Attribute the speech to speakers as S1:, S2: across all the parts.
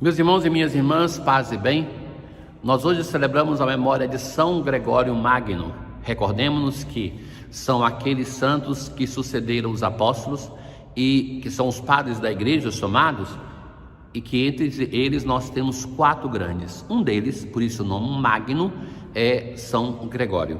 S1: Meus irmãos e minhas irmãs, paz e bem, nós hoje celebramos a memória de São Gregório Magno. Recordemos-nos que são aqueles santos que sucederam os apóstolos e que são os padres da igreja chamados, e que entre eles nós temos 4 grandes. Um deles, por isso o nome Magno, é São Gregório.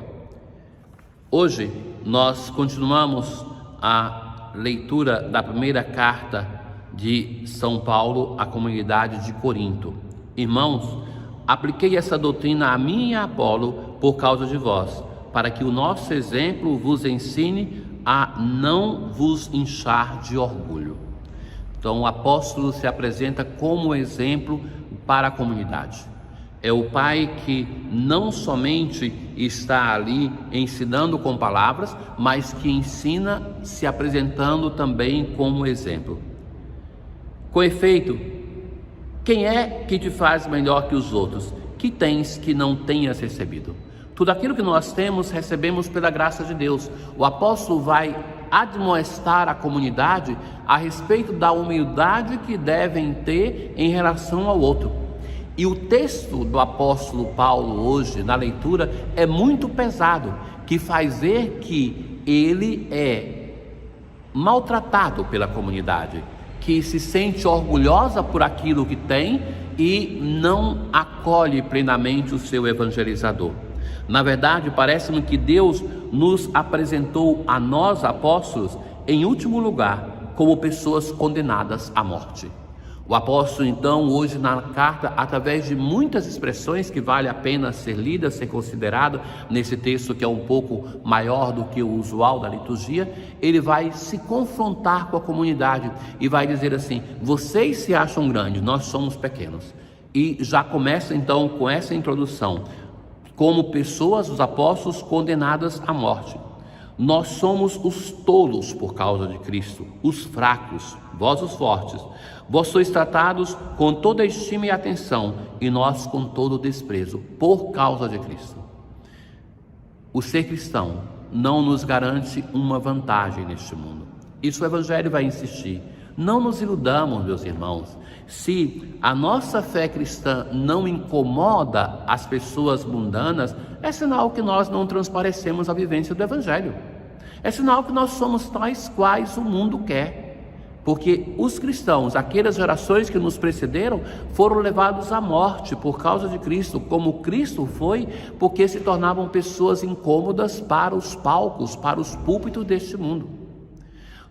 S1: Hoje nós continuamos a leitura da primeira carta de São Paulo à comunidade de Corinto. Irmãos, apliquei essa doutrina a mim e a Apolo por causa de vós, para que o nosso exemplo vos ensine a não vos inchar de orgulho. Então o apóstolo se apresenta como exemplo para a comunidade. É o pai que não somente está ali ensinando com palavras, mas que ensina se apresentando também como exemplo. Com efeito, quem é que te faz melhor que os outros? Que tens que não tenhas recebido? Tudo aquilo que nós temos, recebemos pela graça de Deus. O apóstolo vai admoestar a comunidade a respeito da humildade que devem ter em relação ao outro. E o texto do apóstolo Paulo hoje, na leitura, é muito pesado, que faz ver que ele é maltratado pela comunidade, que se sente orgulhosa por aquilo que tem e não acolhe plenamente o seu evangelizador. Na verdade, parece-me que Deus nos apresentou a nós, apóstolos, em último lugar, como pessoas condenadas à morte. O apóstolo, então, hoje na carta, através de muitas expressões que vale a pena ser lida, ser considerado, nesse texto que é um pouco maior do que o usual da liturgia, ele vai se confrontar com a comunidade e vai dizer assim: vocês se acham grandes, nós somos pequenos. E já começa então com essa introdução, como pessoas, os apóstolos, condenadas à morte. Nós somos os tolos por causa de Cristo, os fracos, vós os fortes. Vós sois tratados com toda estima e atenção, e nós com todo desprezo, por causa de Cristo. O ser cristão não nos garante uma vantagem neste mundo. Isso o Evangelho vai insistir. Não nos iludamos, meus irmãos. Se a nossa fé cristã não incomoda as pessoas mundanas, é sinal que nós não transparecemos a vivência do Evangelho. É sinal que nós somos tais quais o mundo quer. Porque os cristãos, aquelas gerações que nos precederam, foram levados à morte por causa de Cristo, como Cristo foi, porque se tornavam pessoas incômodas para os palcos, para os púlpitos deste mundo.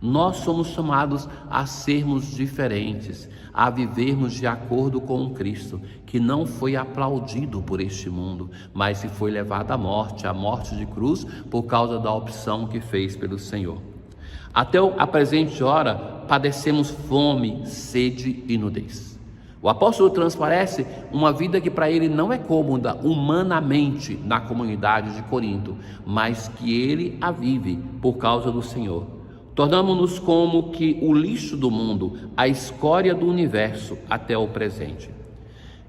S1: Nós somos chamados a sermos diferentes, a vivermos de acordo com Cristo, que não foi aplaudido por este mundo, mas que foi levado à morte de cruz, por causa da opção que fez pelo Senhor. Até a presente hora, padecemos fome, sede e nudez. O apóstolo transparece uma vida que para ele não é cômoda humanamente na comunidade de Corinto, mas que ele a vive por causa do Senhor. Tornamos-nos como que o lixo do mundo, a escória do universo até o presente.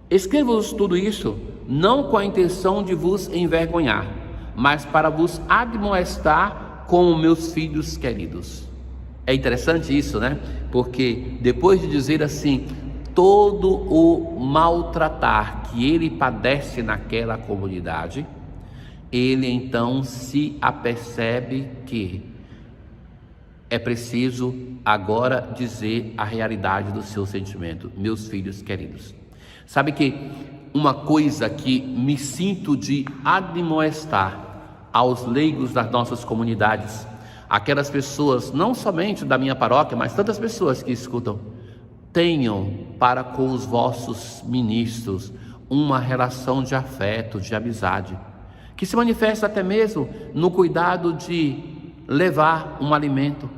S1: Escrevo-vos tudo isso não com a intenção de vos envergonhar, mas para vos admoestar como meus filhos queridos. É interessante isso, né? Porque depois de dizer assim, todo o maltratar que ele padece naquela comunidade, ele então se apercebe que é preciso agora dizer a realidade do seu sentimento. Meus filhos queridos. Sabe que uma coisa que me sinto de admoestar aos leigos das nossas comunidades, aquelas pessoas, não somente da minha paróquia, mas tantas pessoas que escutam, tenham para com os vossos ministros uma relação de afeto, de amizade, que se manifesta até mesmo no cuidado de levar um alimento.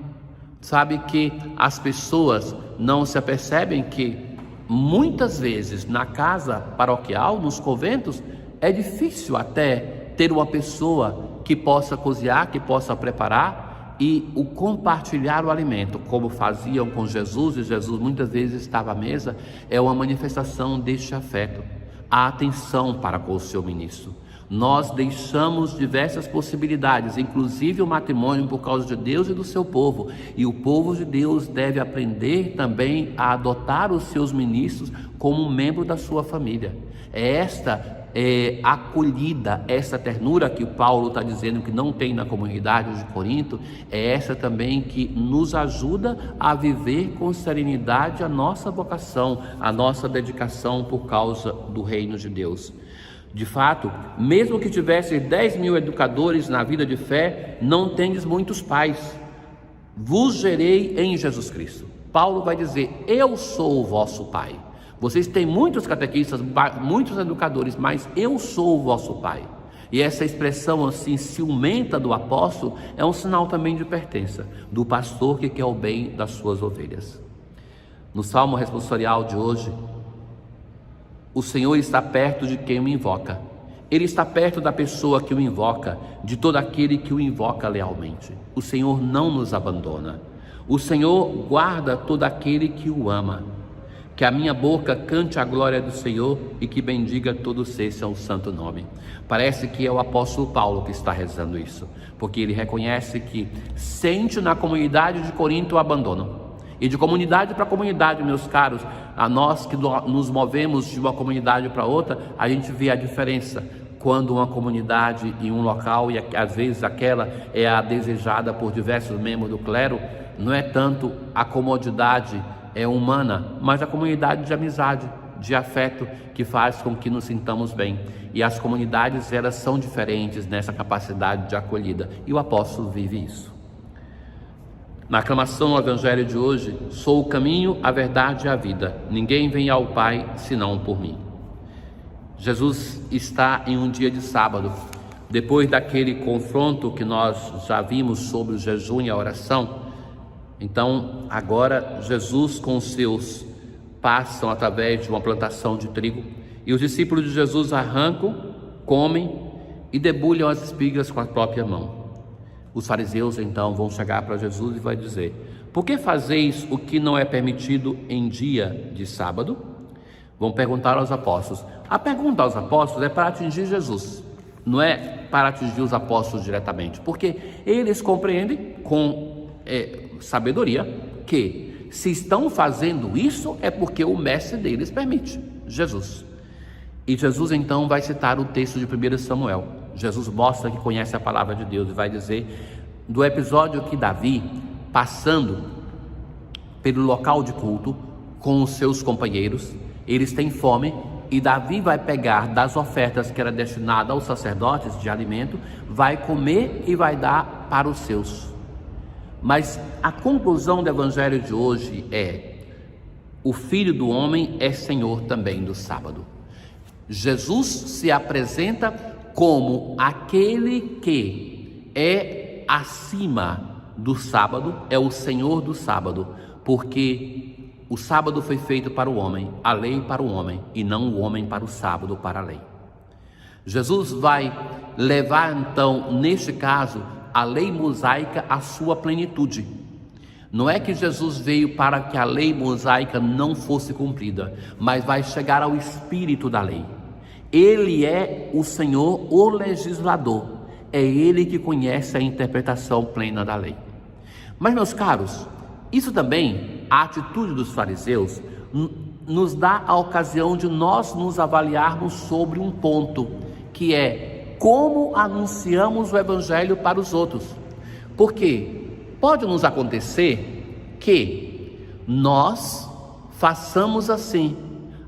S1: Sabe que as pessoas não se apercebem que muitas vezes na casa paroquial, nos conventos, é difícil até ter uma pessoa que possa cozinhar, que possa preparar e o compartilhar o alimento, como faziam com Jesus, e Jesus muitas vezes estava à mesa, é uma manifestação deste afeto, a atenção para com o seu ministro. Nós deixamos diversas possibilidades, inclusive o matrimônio, por causa de Deus e do seu povo. E o povo de Deus deve aprender também a adotar os seus ministros como um membro da sua família. Esta acolhida, essa ternura que Paulo está dizendo que não tem na comunidade de Corinto, é essa também que nos ajuda a viver com serenidade a nossa vocação, a nossa dedicação por causa do reino de Deus. De fato, mesmo que tivesse 10 mil educadores na vida de fé, não tendes muitos pais. Vos gerei em Jesus Cristo. Paulo vai dizer: eu sou o vosso pai. Vocês têm muitos catequistas, muitos educadores, mas eu sou o vosso pai. E essa expressão assim ciumenta do apóstolo é um sinal também de pertença, do pastor que quer o bem das suas ovelhas. No Salmo responsorial de hoje, o Senhor está perto de quem o invoca. Ele está perto da pessoa que o invoca, de todo aquele que o invoca lealmente. O Senhor não nos abandona. O Senhor guarda todo aquele que o ama. Que a minha boca cante a glória do Senhor e que bendiga todo ser seu santo nome. Parece que é o apóstolo Paulo que está rezando isso, porque ele reconhece que sente na comunidade de Corinto o abandono. E de comunidade para comunidade, meus caros, a nós que nos movemos de uma comunidade para outra, a gente vê a diferença. Quando uma comunidade em um local, e às vezes aquela é a desejada por diversos membros do clero, não é tanto a comodidade humana, mas a comunidade de amizade, de afeto, que faz com que nos sintamos bem. E as comunidades, elas são diferentes nessa capacidade de acolhida, e o apóstolo vive isso. Na aclamação ao evangelho de hoje: sou o caminho, a verdade e a vida, ninguém vem ao Pai senão por mim. Jesus está em um dia de sábado, depois daquele confronto que nós já vimos sobre o jejum e a oração. Então agora Jesus com os seus passam através de uma plantação de trigo, e os discípulos de Jesus arrancam, comem e debulham as espigas com a própria mão. Os fariseus então vão chegar para Jesus e vai dizer: por que fazeis o que não é permitido em dia de sábado? Vão perguntar aos apóstolos. A pergunta aos apóstolos é para atingir Jesus, não é para atingir os apóstolos diretamente, porque eles compreendem com sabedoria que se estão fazendo isso é porque o mestre deles permite, Jesus. E Jesus então vai citar o texto de 1 Samuel. Jesus mostra que conhece a palavra de Deus e vai dizer do episódio que Davi, passando pelo local de culto com os seus companheiros, eles têm fome, e Davi vai pegar das ofertas que era destinada aos sacerdotes de alimento, vai comer e vai dar para os seus. Mas a conclusão do evangelho de hoje é: o Filho do Homem é Senhor também do sábado. Jesus se apresenta como aquele que é acima do sábado, é o Senhor do sábado, porque o sábado foi feito para o homem, a lei para o homem, e não o homem para o sábado, para a lei. Jesus vai levar então, neste caso, a lei mosaica à sua plenitude. Não é que Jesus veio para que a lei mosaica não fosse cumprida, mas vai chegar ao espírito da lei. Ele é o Senhor, o legislador. É Ele que conhece a interpretação plena da lei. Mas, meus caros, isso também, a atitude dos fariseus, nos dá a ocasião de nós nos avaliarmos sobre um ponto, que é como anunciamos o evangelho para os outros. Porque pode nos acontecer que nós façamos assim,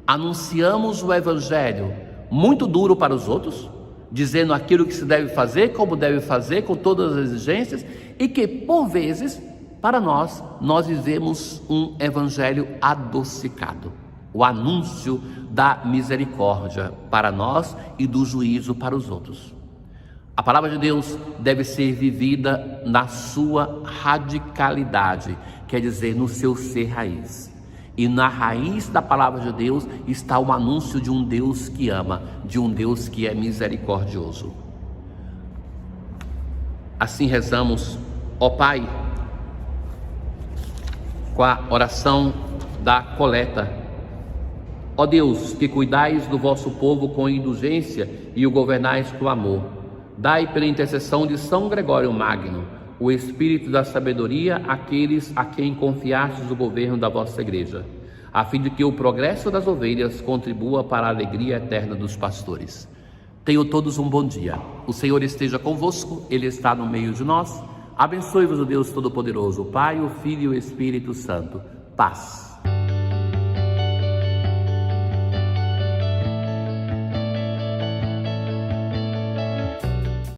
S1: anunciamos o evangelho muito duro para os outros, dizendo aquilo que se deve fazer, como deve fazer, com todas as exigências, e que por vezes, para nós vivemos um evangelho adocicado, o anúncio da misericórdia para nós e do juízo para os outros. A palavra de Deus deve ser vivida na sua radicalidade, quer dizer, no seu ser raiz. E na raiz da palavra de Deus está o anúncio de um Deus que ama, de um Deus que é misericordioso. Assim rezamos: ó Pai, com a oração da coleta, Ó Deus, que cuidais do vosso povo com indulgência e o governais com amor, dai pela intercessão de São Gregório Magno o espírito da sabedoria àqueles a quem confiastes o governo da vossa igreja, a fim de que o progresso das ovelhas contribua para a alegria eterna dos pastores. Tenham todos um bom dia. O Senhor esteja convosco, Ele está no meio de nós. Abençoe-vos o Deus Todo-Poderoso, o Pai, o Filho e o Espírito Santo. Paz.